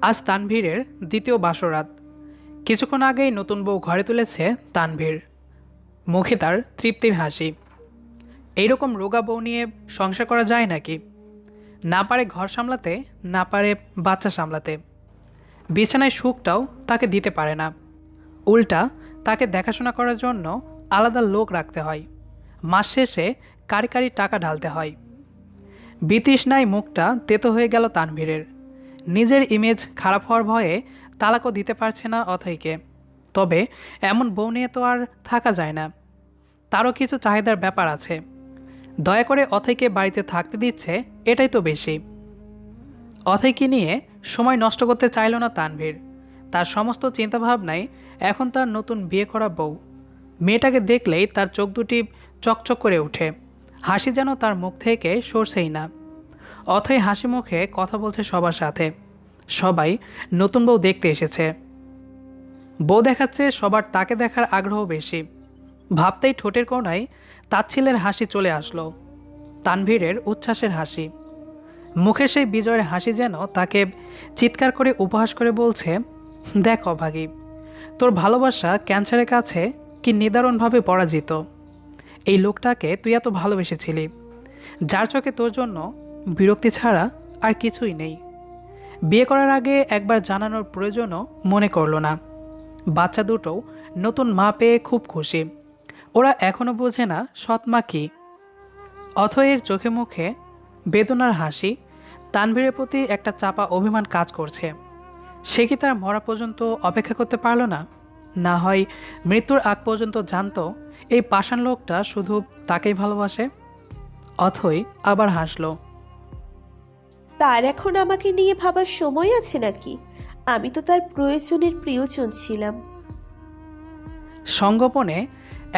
আজ তানভীরের দ্বিতীয় বাসরাত। কিছুক্ষণ আগেই নতুন বউ ঘরে তুলেছে তানভীর। মুখে তার তৃপ্তির হাসি। এইরকম রোগা বউ নিয়ে সংসার করা যায় নাকি? না পারে ঘর সামলাতে, না পারে বাচ্চা সামলাতে, বিছানায় সুখটাও তাকে দিতে পারে না। উল্টা তাকে দেখাশোনা করার জন্য আলাদা লোক রাখতে হয়। মাস শেষে কারি কারি টাকা ঢালতে হয়। বিতৃষ্ণায় মুখটা তেতো হয়ে গেল তানভীরের। নিজের ইমেজ খারাপ হওয়ার ভয়ে তালাকও দিতে পারছে না অথৈকে। তবে এমন বউ নিয়ে তো আর থাকা যায় না। তারও কিছু চাহিদার ব্যাপার আছে। দয়া করে অথৈকে বাড়িতে থাকতে দিচ্ছে, এটাই তো বেশি। অথৈকে নিয়ে সময় নষ্ট করতে চাইল না তানভীর। তার সমস্ত চিন্তাভাবনাই এখন তার নতুন বিয়ে করা বউ। মেয়েটাকে দেখলেই তার চোখ দুটি চকচক করে ওঠে। হাসি যেন তার মুখ থেকে সরছেই না। অথৈ হাসি মুখে কথা বলছে সবার সাথে। সবাই নতুন বউ দেখতে এসেছে। বউ দেখাচ্ছে সবার তাকে দেখার আগ্রহ বেশি। ভাবতেই ঠোঁটের কোণায় তাচ্ছিলের হাসি চলে আসলো। তানভীরের উচ্ছ্বাসের হাসি। মুখে সেই বিজয়ের হাসি যেন তাকে চিৎকার করে উপহাস করে বলছে, দেখ অভাগী, তোর ভালোবাসা ক্যান্সারের কাছে কি নিদারুণভাবে পরাজিত। এই লোকটাকে তুই এত ভালোবেসেছিলি, যার চোখে তোর জন্য বিরক্তি ছাড়া আর কিছুই নেই। বিয়ে করার আগে একবার জানানোর প্রয়োজনও মনে করল না। বাচ্চা দুটোও নতুন মা পেয়ে খুব খুশি। ওরা এখনও বোঝে না সৎ মা কী। অথয়ের চোখে মুখে বেদনার হাসি। তানভীরের প্রতি একটা চাপা অভিমান কাজ করছে। সে কি তার মরা পর্যন্ত অপেক্ষা করতে পারল না? না হয় মৃত্যুর আগ পর্যন্ত জানতো এই পাষাণ লোকটা শুধু তাকেই ভালোবাসে। অথই আবার হাসল। তার এখন আমাকে নিয়ে ভাবার সময় আছে নাকি? আমি তো তার প্রয়োজনের প্রিয়জন ছিলাম। সঙ্গোপনে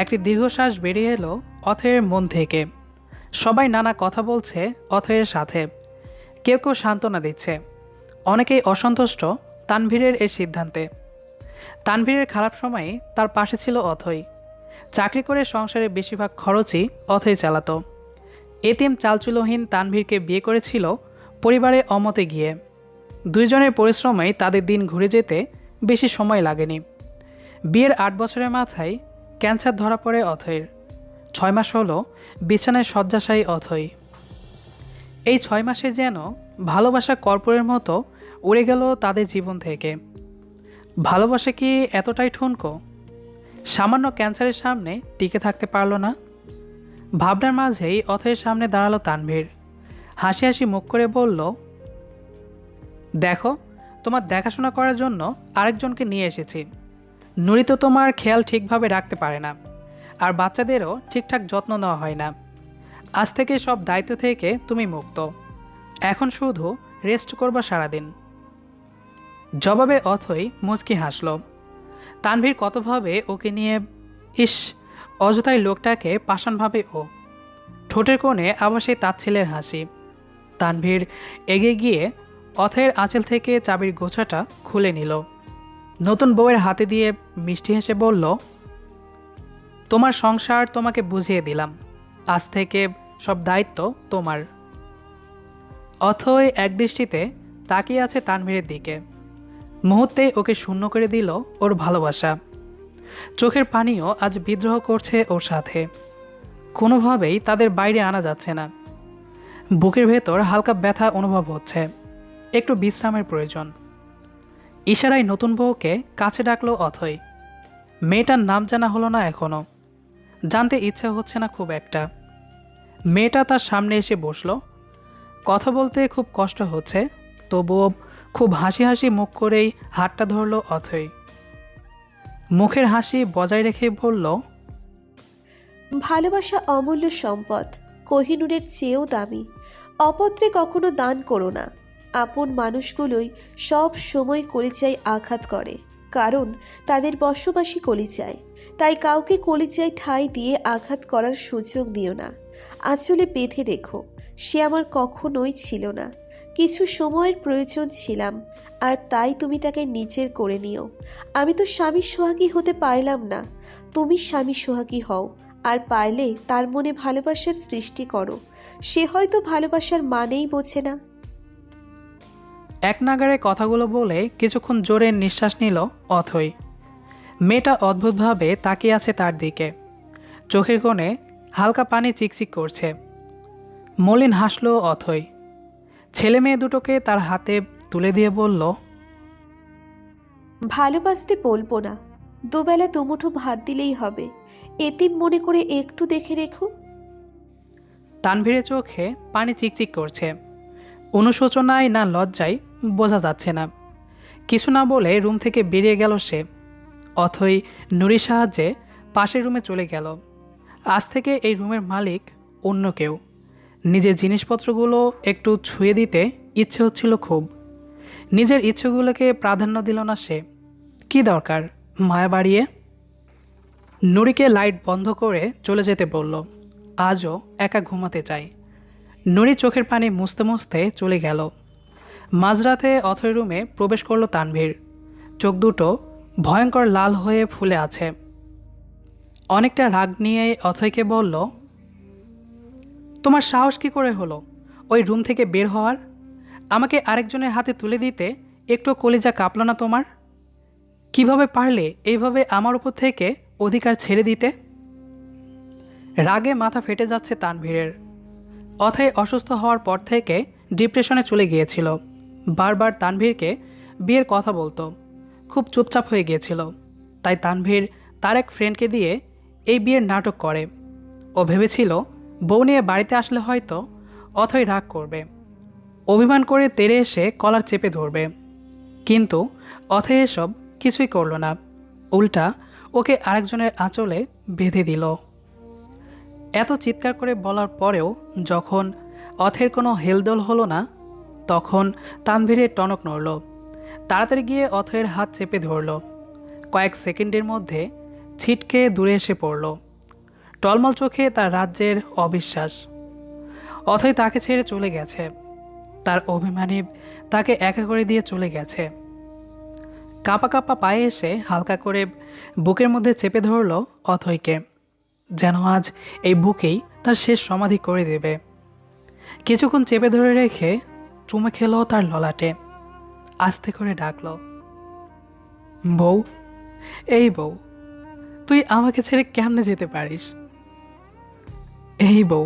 একটি দীর্ঘশ্বাস বেরিয়ে এলো অথয়ের মন থেকে। সবাই নানা কথা বলছে অথয়ের সাথে। কেউ কেউ সান্ত্বনা দিচ্ছে। অনেকেই অসন্তুষ্ট তানভীরের এই সিদ্ধান্তে। তানভীরের খারাপ সময়ে তার পাশে ছিল অথই। চাকরি করে সংসারের বেশিরভাগ খরচই অথই চালাতো। এতিম চালচুলোহীন তানভীরকে বিয়ে করেছিল পরিবারের অমতে গিয়ে। দুইজনের পরিশ্রমেই তাদের দিন ঘুরে যেতে বেশি সময় লাগেনি। বিয়ের ৮ বছরের মাথায় ক্যান্সার ধরা পড়ে অথৈর। ৬ মাস হলো বিছানায় শয্যাশায়ী অথৈ। এই ৬ মাসে যেন ভালোবাসা কর্পূরের মতো উড়ে গেল তাদের জীবন থেকে। ভালোবাসা কি এতটাই ঠুনকো? সামান্য ক্যান্সারের সামনে টিকে থাকতে পারল না। ভাবনার মাঝেই অথৈয়ের সামনে দাঁড়ালো তানভীর। হাসি হাসি মুখ করে বলল, দেখো, তোমার দেখাশোনা করার জন্য আরেকজনকে নিয়ে এসেছি। নুরি তো তোমার খেয়াল ঠিকভাবে রাখতে পারে না, আর বাচ্চাদেরও ঠিকঠাক যত্ন নেওয়া হয় না। আজ থেকে সব দায়িত্ব থেকে তুমি মুক্ত। এখন শুধু রেস্ট করবা সারাদিন। জবাবে অথই মুচকি হাসল। তানভীর কতভাবে ওকে নিয়ে, ইস, অযথাই লোকটাকে পাষাণভাবে ও। ঠোঁটের কোণে আবার সেই তাচ্ছিলের হাসি। তানভীর এগিয়ে গিয়ে অথয়ের আঁচল থেকে চাবির গোছাটা খুলে নিল। নতুন বউয়ের হাতে দিয়ে মিষ্টি হেসে বলল, তোমার সংসার তোমাকে বুঝিয়ে দিলাম। আজ থেকে সব দায়িত্ব তোমার। অথই একদৃষ্টিতে তাকিয়ে আছে তানভীরের দিকে। মুহূর্তেই ওকে শূন্য করে দিল ওর ভালোবাসা। চোখের পানিও আজ বিদ্রোহ করছে ওর সাথে। কোনোভাবেই তাদের বাইরে আনা যাচ্ছে না। বুকের ভেতর হালকা ব্যথা অনুভব হচ্ছে। একটু বিশ্রামের প্রয়োজন। ইশারায় নতুন বউকে কাছে ডাকলো অথই। মেয়েটার নাম জানা হলো না এখনো। জানতে ইচ্ছা হচ্ছে না খুব একটা। মেয়েটা তার সামনে এসে বসলো। কথা বলতে খুব কষ্ট হচ্ছে, তবুও খুব হাসি হাসি মুখ করেই হাতটা ধরলো অথই। মুখের হাসি বজায় রেখে বলল, ভালোবাসা অমূল্য সম্পদ, কোহিনূরের চেয়েও দামি। অপত্রে কখনো দান করো না। আপন মানুষগুলোই সব সময় কলিজায় আঘাত করে, কারণ তাদের বশবাসী কলিজায়। তাই কাউকে কলিজায় ঠাঁই দিয়ে আঘাত করার সুযোগ দিও না। আঁচলে বেঁধে রেখো। সে আমার কখনোই ছিল না। কিছু সময়ের প্রয়োজন ছিলাম, আর তাই তুমি তাকে নিজের করে নিও। আমি তো স্বামী সোহাগী হতে পারলাম না, তুমি স্বামী সোহাগী হও। আর পারলে তার মনে ভালোবাসার সৃষ্টি করো। সে হয়তো ভালোবাসার মানেই বোঝে না। এক নাগাড়ে কথাগুলো বলে কিছুক্ষণ জোরে নিঃশ্বাস নিল অথই। মেয়েটা অদ্ভুতভাবে তাকিয়ে আছে তার দিকে। চোখের কোণে হালকা পানি চিকচিক করছে। মলিন হাসল অথই। ছেলে মেয়ে দুটোকে তার হাতে তুলে দিয়ে বলল, ভালোবাসতে বলবো না, দুবেলা দুমুঠো ভাত দিলেই হবে। এতিম মনে করে একটু দেখে রেখো। তানভীরের চোখে পানি চিকচিক করছে। অনুশোচনায় না লজ্জায় বোঝা যাচ্ছে না। কিছু না বলে রুম থেকে বেরিয়ে গেল সে। অথই নুরির সাহায্যে পাশের রুমে চলে গেল। আজ থেকে এই রুমের মালিক অন্য কেউ। নিজের জিনিসপত্রগুলো একটু ছুঁয়ে দিতে ইচ্ছে হচ্ছিল খুব। নিজের ইচ্ছেগুলোকে প্রাধান্য দিল না সে। কি দরকার মায়া বাড়িয়ে? নুরিকে লাইট বন্ধ করে চলে যেতে বলল। আজও একা ঘুমাতে চাই। নুরি চোখের পানি মুছতে মুছতে চলে গেল। মাঝরাতে অথই রুমে প্রবেশ করলো তানভীর। চোখ দুটো ভয়ঙ্কর লাল হয়ে ফুলে আছে। অনেকটা রাগ নিয়ে অথইকে বলল, তোমার সাহস কি করে হলো ওই রুম থেকে বের হওয়ার? আমাকে আরেকজনের হাতে তুলে দিতে একটু কলিজা কাঁপল না তোমার? কিভাবে পারলে এইভাবে আমার উপর থেকে অধিকার ছেড়ে দিতে? রাগে মাথা ফেটে যাচ্ছে তানভীরের। অথই অসুস্থ হওয়ার পর থেকে ডিপ্রেশনে চলে গিয়েছিল। বারবার তানভীরকে বিয়ের কথা বলতো। খুব চুপচাপ হয়ে গিয়েছিল। তাই তানভীর তার এক ফ্রেন্ডকে দিয়ে এই বিয়ের নাটক করে। ও ভেবেছিল বউ নিয়ে বাড়িতে আসলে হয়তো অথই রাগ করবে, অভিমান করে তেড়ে এসে কলার চেপে ধরবে। কিন্তু অথই এসব কিছুই করল না। উল্টা ওকে আরেকজনের আঁচলে বেঁধে দিল। এত চিৎকার করে বলার পরেও যখন অথের কোনো হেলদোল হলো না, তখন তানভীরের টনক নড়ল। তাড়াতাড়ি গিয়ে অথয়ের হাত চেপে ধরল। কয়েক সেকেন্ডের মধ্যে ছিটকে দূরে এসে পড়ল। টলমল চোখে তার রাজ্যের অবিশ্বাস। অথই তাকে ছেড়ে চলে গেছে। তার অভিমানী তাকে একা করে দিয়ে চলে গেছে। কাঁপা কাঁপা পায়ে এসে হালকা করে বুকের মধ্যে চেপে ধরল অথইকে, যেন আজ এই বুকেই তার শেষ সমাধি করে দেবে। কিছুক্ষণ চেপে ধরে রেখে চুমে খেলো তার ললাটে। আস্তে করে ডাকল, বউ, এই বউ, তুই আমাকে ছেড়ে কেমনে যেতে পারিস? এই বউ,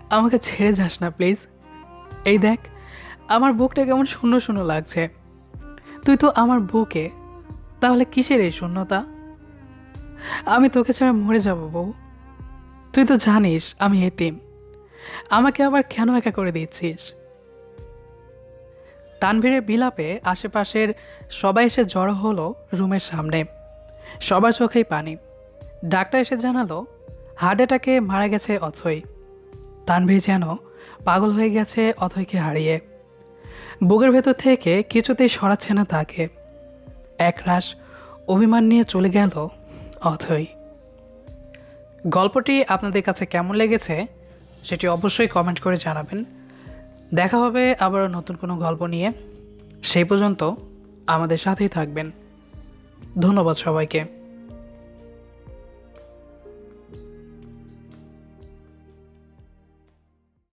আমাকে ছেড়ে যাস না প্লিজ। এই দেখ আমার বুকটা কেমন শূন্য শূন্য লাগছে। তুই তো আমার বুকে, তাহলে কিসের এই শূন্যতা? আমি তোকে ছাড়া মরে যাব বউ। তুই তো জানিস আমি এতিম, আমাকে আবার কেন একা করে দিচ্ছিস? তানভীরের বিলাপে আশেপাশের সবাই এসে জড়ো হলো রুমের সামনে। সবার চোখেই পানি। ডাক্তার এসে জানালো হার্ট অ্যাটাকে মারা গেছে অথই। তানভীর যেন পাগল হয়ে গেছে অথইকে হারিয়ে। বুকের ভেতর থেকে কিছুতেই সরাচ্ছে না তাকে। একরাশ অভিমান নিয়ে চলে গেল অথই। গল্পটি আপনাদের কাছে কেমন লেগেছে সেটি অবশ্যই কমেন্ট করে জানাবেন। দেখা হবে আবারও নতুন কোনো গল্প নিয়ে। সেই পর্যন্ত আমাদের সাথেই থাকবেন। ধন্যবাদ সবাইকে।